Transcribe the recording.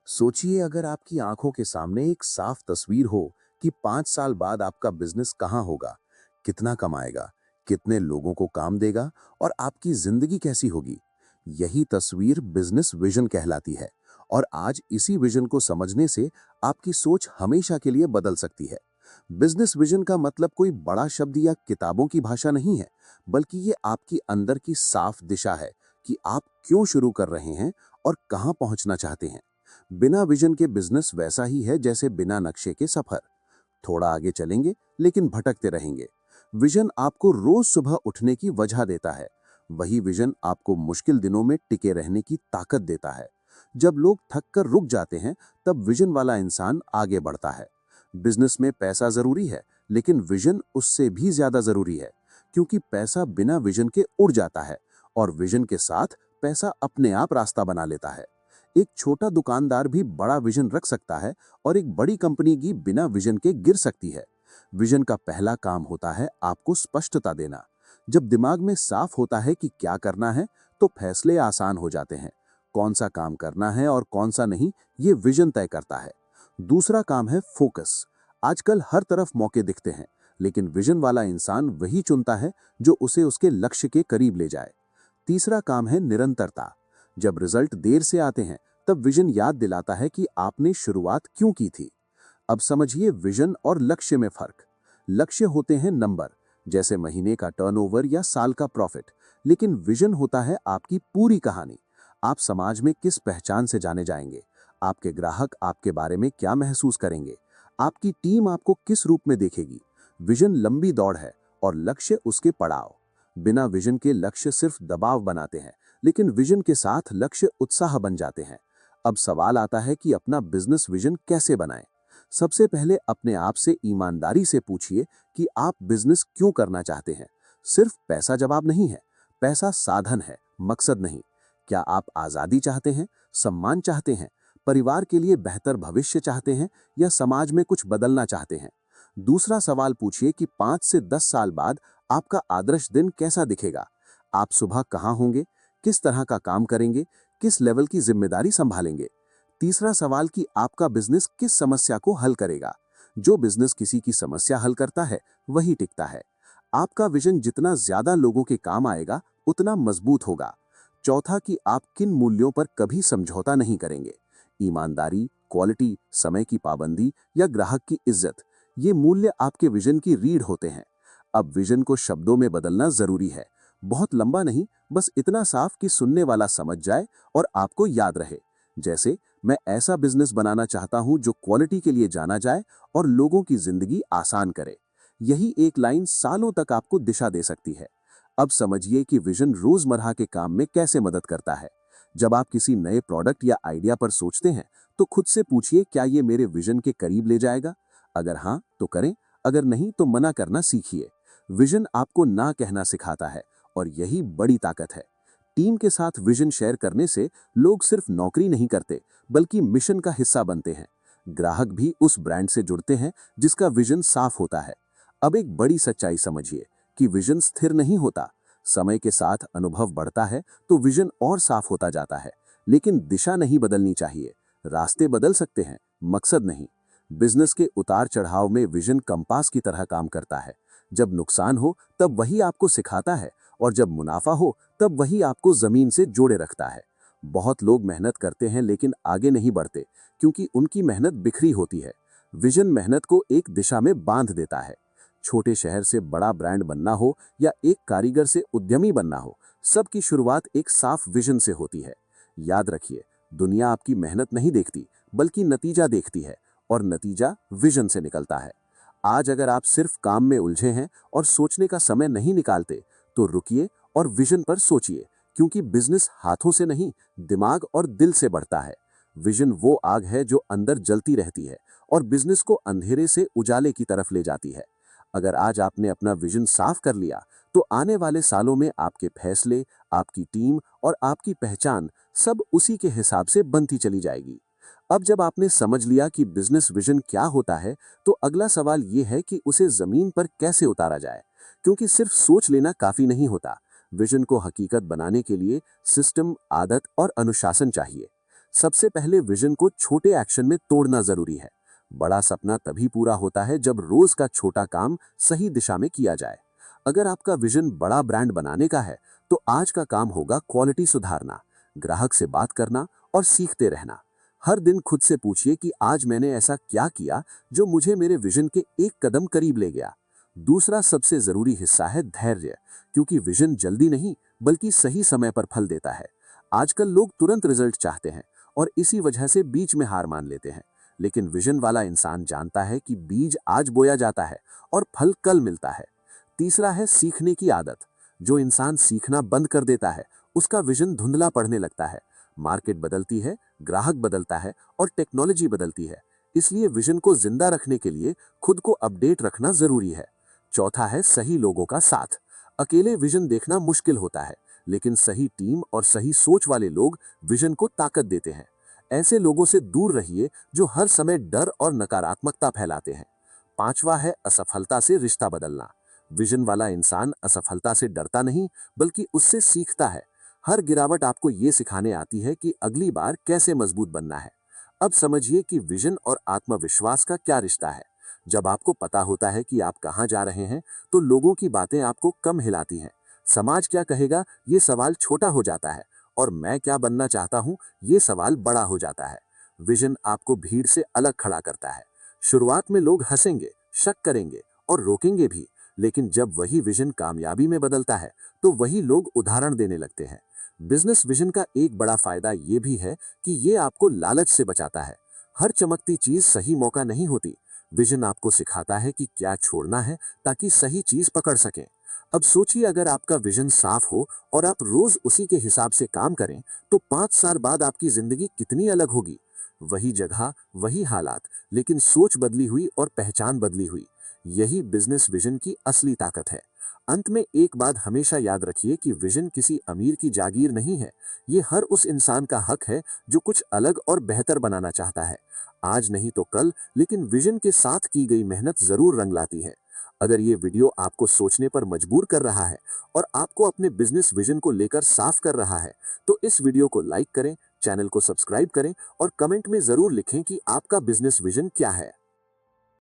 सोचिए अगर आपकी आंखों के सामने एक साफ तस्वीर हो कि 5 साल बाद आपका बिजनेस कहाँ होगा, कितना कमाएगा, कितने लोगों को काम देगा और आपकी जिंदगी कैसी होगी। यही तस्वीर बिजनेस विजन कहलाती है। और आज इसी विजन को समझने से आपकी सोच हमेशा के लिए बदल सकती है। बिजनेस विजन का मतलब कोई बड़ा शब्द या किताबों की भाषा नहीं है, बल्कि ये आपकी अंदर की साफ दिशा है कि आप क्यों शुरू कर रहे हैं और कहां पहुंचना चाहते हैं। बिना विजन के बिजनेस वैसा ही है जैसे बिना नक्शे के सफर। थोड़ा आगे चलेंगे लेकिन भटकते रहेंगे। विजन आपको रोज सुबह उठने की वजह देता है। वही विजन आपको मुश्किल दिनों में टिके रहने की ताकत देता है। जब लोग थक कर रुक जाते हैं, तब विजन वाला इंसान आगे बढ़ता है। बिजनेस में पैसा जरूरी है, लेकिन विजन उससे भी ज्यादा जरूरी है, क्योंकि पैसा बिना विजन के उड़ जाता है और विजन के साथ पैसा अपने आप रास्ता बना लेता है। एक छोटा दुकानदार भी बड़ा विजन रख सकता है और एक बड़ी कंपनी की बिना विजन के गिर सकती है। विजन का पहला काम होता है आपको स्पष्टता देना। जब दिमाग में साफ होता है कि क्या करना है, तो फैसले आसान हो जाते हैं। कौन सा काम करना है और कौन सा नहीं, ये विजन तय करता है। दूसरा काम है फोकस। आजकल हर तरफ मौके दिखते हैं, लेकिन विजन वाला इंसान वही चुनता है जो उसे उसके लक्ष्य के करीब ले जाए। तीसरा काम है निरंतरता। जब रिजल्ट देर से आते हैं, तब विजन याद दिलाता है कि आपने शुरुआत क्यों की थी। अब समझिए विजन और लक्ष्य में फर्क। लक्ष्य होते हैं नंबर, जैसे महीने का टर्नओवर या साल का प्रॉफिट, लेकिन विजन होता है आपकी पूरी कहानी। आप समाज में किस पहचान से जाने जाएंगे, आपके ग्राहक आपके बारे में क्या महसूस करेंगे, आपकी टीम आपको किस रूप में देखेगी। विजन लंबी दौड़ है और लक्ष्य उसके पड़ाव। बिना विजन के लक्ष्य सिर्फ दबाव बनाते हैं, लेकिन विजन के साथ लक्ष्य उत्साह बन जाते हैं। अब सवाल आता है कि अपना बिजनेस विजन कैसे बनाएं। सबसे पहले अपने आप से ईमानदारी से पूछिए कि आप बिजनेस क्यों करना चाहते हैं। सिर्फ पैसा जवाब नहीं है। पैसा साधन है, मकसद नहीं। क्या आप आजादी चाहते हैं, सम्मान चाहते हैं, परिवार के लिए बेहतर भविष्य चाहते हैं, या समाज में कुछ बदलना चाहते हैं। दूसरा सवाल पूछिए कि 5 से 10 साल बाद आपका आदर्श दिन कैसा दिखेगा। आप सुबह कहाँ होंगे, किस तरह का काम करेंगे, किस लेवल की जिम्मेदारी संभालेंगे। तीसरा सवाल कि आपका बिजनेस किस समस्या को हल करेगा। जो बिजनेस किसी की समस्या हल करता है, वही टिकता है। आपका विजन जितना ज्यादा लोगों के काम आएगा, उतना मजबूत होगा। चौथा कि आप किन मूल्यों पर कभी समझौता नहीं करेंगे। ईमानदारी, क्वालिटी, समय की पाबंदी या ग्राहक की इज्जत, ये मूल्य आपके विजन की रीढ़ होते हैं। अब विजन को शब्दों में बदलना जरूरी है। बहुत लंबा नहीं, बस इतना साफ कि सुनने वाला समझ जाए और आपको याद रहे। जैसे, मैं ऐसा बिजनेस बनाना चाहता हूं जो क्वालिटी के लिए जाना जाए और लोगों की जिंदगी आसान करे। यही एक लाइन सालों तक आपको दिशा दे सकती है। अब समझिए कि विजन रोजमर्रा के काम में कैसे मदद करता है। जब आप किसी नए प्रोडक्ट या आइडिया पर सोचते हैं, तो खुद से पूछिए, क्या ये मेरे विजन के करीब ले जाएगा। अगर हाँ, तो करें। अगर नहीं, तो मना करना सीखिए। विजन आपको ना कहना सिखाता है, और यही बड़ी ताकत है। टीम के साथ विजन शेयर करने से लोग सिर्फ नौकरी नहीं करते, बल्कि मिशन का हिस्सा बनते हैं। ग्राहक भी उस ब्रांड से जुड़ते हैं जिसका विजन साफ होता है। अब एक बड़ी सच्चाई समझिए कि विजन स्थिर नहीं होता। समय के साथ अनुभव बढ़ता है तो विजन और साफ होता जाता है, लेकिन दिशा नहीं बदलनी चाहिए। रास्ते बदल सकते हैं, मकसद नहीं। बिजनेस के उतार चढ़ाव में विजन कंपास की तरह काम करता है। जब नुकसान हो, तब वही आपको सिखाता है, और जब मुनाफा हो, तब वही आपको जमीन से जोड़े रखता है। बहुत लोग मेहनत करते हैं लेकिन आगे नहीं बढ़ते, क्योंकि उनकी मेहनत बिखरी होती है। विजन मेहनत को एक दिशा में बांध देता है। छोटे शहर से बड़ा ब्रांड बनना हो या एक कारीगर से उद्यमी बनना हो, सबकी शुरुआत एक साफ विजन से होती है। याद रखिए, दुनिया आपकी मेहनत नहीं देखती, बल्कि नतीजा देखती है, और नतीजा विजन से निकलता है। आज अगर आप सिर्फ काम में उलझे हैं और सोचने का समय नहीं निकालते, तो रुकिए और विजन पर सोचिए, क्योंकि बिजनेस हाथों से नहीं, दिमाग और दिल से बढ़ता है। विजन वो आग है जो अंदर जलती रहती है और बिजनेस को अंधेरे से उजाले की तरफ ले जाती है। अगर आज आपने अपना विजन साफ कर लिया, तो आने वाले सालों में आपके फैसले, आपकी टीम और आपकी पहचान सब उसी के हिसाब से बनती चली जाएगी। अब जब आपने समझ लिया कि बिजनेस विजन क्या होता है, तो अगला सवाल ये है कि उसे जमीन पर कैसे उतारा जाए। क्योंकि सिर्फ सोच लेना काफी नहीं होता। विजन को हकीकत बनाने के लिए सिस्टम, आदत और अनुशासन चाहिए। सबसे पहले विजन को छोटे एक्शन में तोड़ना जरूरी है। बड़ा सपना तभी पूरा होता है जब रोज का छोटा काम सही दिशा में किया जाए। अगर आपका विजन बड़ा ब्रांड बनाने का है, तो आज का काम होगा क्वालिटी सुधारना, ग्राहक से बात करना और सीखते रहना। हर दिन खुद से पूछिए कि आज मैंने ऐसा क्या किया जो मुझे मेरे विजन के एक कदम करीब ले गया। दूसरा सबसे जरूरी हिस्सा है धैर्य, क्योंकि विजन जल्दी नहीं बल्कि सही समय पर फल देता है। आजकल लोग तुरंत रिजल्ट चाहते हैं और इसी वजह से बीच में हार मान लेते हैं। लेकिन विजन वाला इंसान जानता है कि बीज आज बोया जाता है और फल कल मिलता है। तीसरा है सीखने की आदत। जो इंसान सीखना बंद कर देता है, उसका विजन धुंधला पड़ने लगता है। मार्केट बदलती है, ग्राहक बदलता है और टेक्नोलॉजी बदलती है। इसलिए विजन को जिंदा रखने के लिए खुद को अपडेट रखना जरूरी है। चौथा है सही लोगों का साथ। अकेले विजन देखना मुश्किल होता है, लेकिन सही टीम और सही सोच वाले लोग विजन को ताकत देते हैं। ऐसे लोगों से दूर रहिए जो हर समय डर और नकारात्मकता फैलाते हैं। पांचवा है असफलता से रिश्ता बदलना। विजन वाला इंसान असफलता से डरता नहीं बल्कि उससे सीखता है। हर गिरावट आपको ये सिखाने आती है कि अगली बार कैसे मजबूत बनना है। अब समझिए कि विजन और आत्मविश्वास का क्या रिश्ता है। जब आपको पता होता है कि आप कहां जा रहे हैं, तो लोगों की बातें आपको कम हिलाती हैं। समाज क्या कहेगा, ये सवाल छोटा हो जाता है और मैं क्या बनना चाहता हूं, ये सवाल बड़ा हो जाता है। विजन आपको भीड़ से अलग खड़ा करता है। शुरुआत में लोग हंसेंगे, शक करेंगे और रोकेंगे भी, लेकिन जब वही विजन कामयाबी में बदलता है, तो वही लोग उदाहरण देने लगते हैं। बिजनेस विजन का एक बड़ा फायदा ये भी है कि ये आपको लालच से बचाता है। हर चमकती चीज सही मौका नहीं होती। विजन आपको सिखाता है कि क्या छोड़ना है ताकि सही चीज पकड़ सकें। अब सोचिए, अगर आपका विजन साफ हो और आप रोज उसी के हिसाब से काम करें, तो 5 साल बाद आपकी जिंदगी कितनी अलग होगी। वही जगह, वही हालात, लेकिन सोच बदली हुई और पहचान बदली हुई। यही बिजनेस विजन की असली ताकत है। अंत में एक बात हमेशा याद रखिए कि विजन किसी अमीर की जागीर नहीं है। ये हर उस इंसान का हक है जो कुछ अलग और बेहतर बनाना चाहता है। आज नहीं तो कल, लेकिन विजन के साथ की गई मेहनत जरूर रंग लाती है। अगर ये वीडियो आपको सोचने पर मजबूर कर रहा है और आपको अपने बिजनेस विजन को लेकर साफ कर रहा है, तो इस वीडियो को लाइक करें, चैनल को सब्सक्राइब करें और कमेंट में जरूर लिखें कि आपका बिजनेस विजन क्या है।